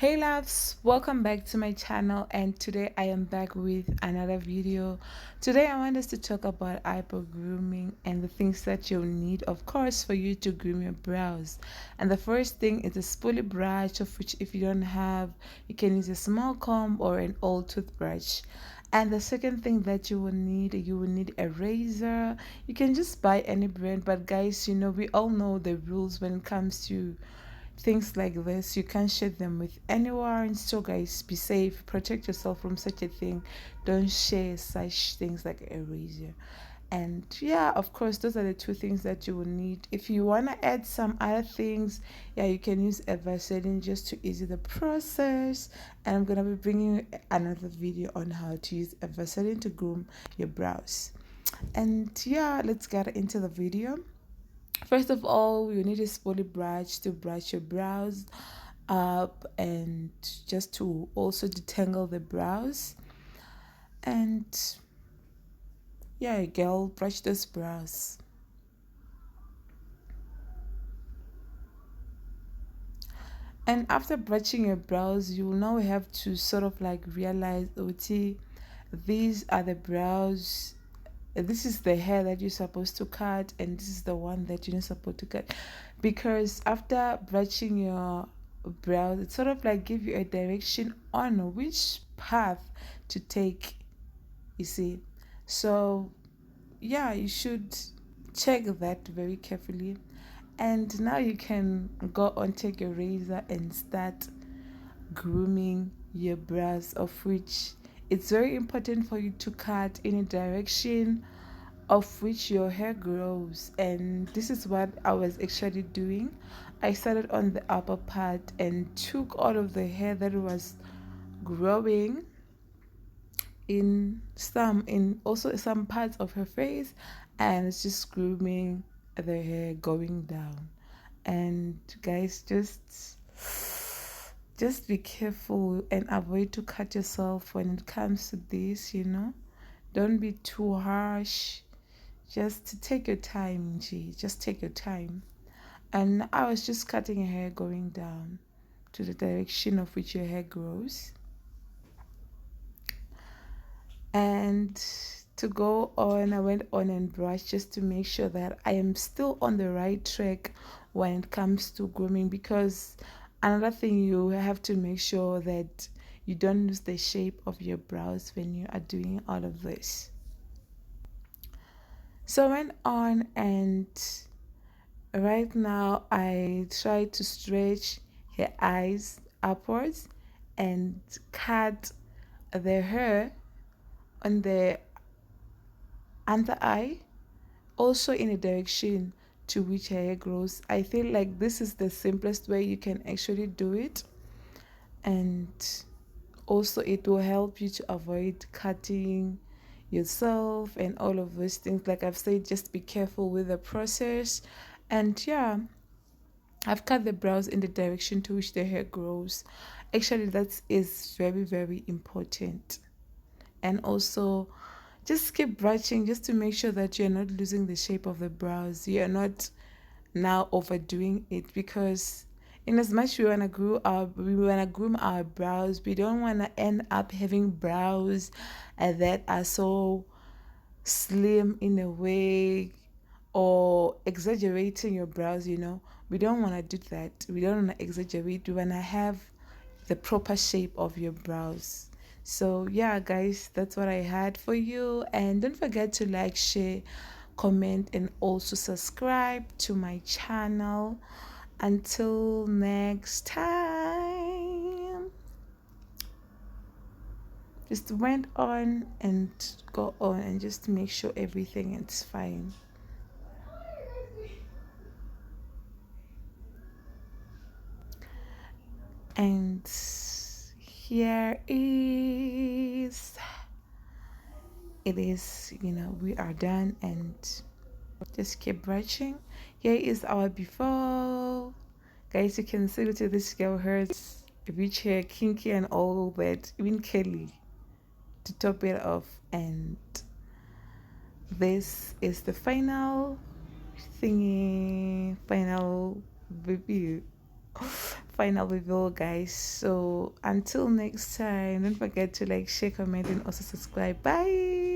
Hey loves, welcome back to my channel, and today I am back with another video. Today I want us to talk about eyebrow grooming and the things that you'll need, of course, for you to groom your brows. And the first thing is a spoolie brush, of which if you don't have, you can use a small comb or an old toothbrush. And the second thing that you will need a razor. You can just buy any brand, but guys, we all know the rules when it comes to things like this. You can't share them with anyone. So guys, be safe, protect yourself from such a thing. Don't share such things like eraser. And yeah, of course, those are the two things that you will need. If you want to add some other things, yeah, you can use a Vaseline just to ease the process. And I'm gonna be bringing you another video on how to use a Vaseline to groom your brows. And yeah, let's get into the video. First of all, you need a spoolie brush to brush your brows up and just to also detangle the brows. And yeah, girl, brush those brows. And after brushing your brows, you will now have to sort of like realize, Oti, these are the brows. This is the hair that you're supposed to cut, and this is the one that you're not supposed to cut. Because after brushing your brows, it sort of like give you a direction on which path to take, you see. So yeah, you should check that very carefully. And now you can go on, take your razor and start grooming your brows, of which it's very important for you to cut in a direction of which your hair grows. And this is what I was actually doing. I started on the upper part and took all of the hair that was growing in also some parts of her face, and it's just grooming the hair going down. And guys, just be careful and avoid to cut yourself when it comes to this. Don't be too harsh. Just take your time, G. Just take your time. And I was just cutting her hair going down to the direction of which your hair grows. And to go on, I went on and brushed just to make sure that I am still on the right track when it comes to grooming. Because another thing, you have to make sure that you don't lose the shape of your brows when you are doing all of this. So I went on, and right now I try to stretch her eyes upwards and cut the hair on the under eye also in a direction to which her hair grows. I feel like this is the simplest way you can actually do it, and also it will help you to avoid cutting yourself and all of those things. Like I've said, just be careful with the process. And yeah, I've cut the brows in the direction to which the hair grows. Actually, that is very, very important. And also, just keep brushing just to make sure that you're not losing the shape of the brows. You're not now overdoing it, because in as much we wanna groom our brows, we don't wanna end up having brows that are so slim in a way, or exaggerating your brows. We don't want to do that. We don't want to exaggerate. We want to have the proper shape of your brows. So yeah, guys, that's what I had for you. And don't forget to like, share, comment, and also subscribe to my channel. Until next time, just went on and go on and just make sure everything is fine. And here is it is, we are done, and just keep brushing. Here is our before. Guys, you can see that this girl hurts rich hair, kinky and all that, even curly to top it off. And this is the final thingy, final review. final reveal, guys. So until next time, don't forget to like, share, comment, and also subscribe. Bye.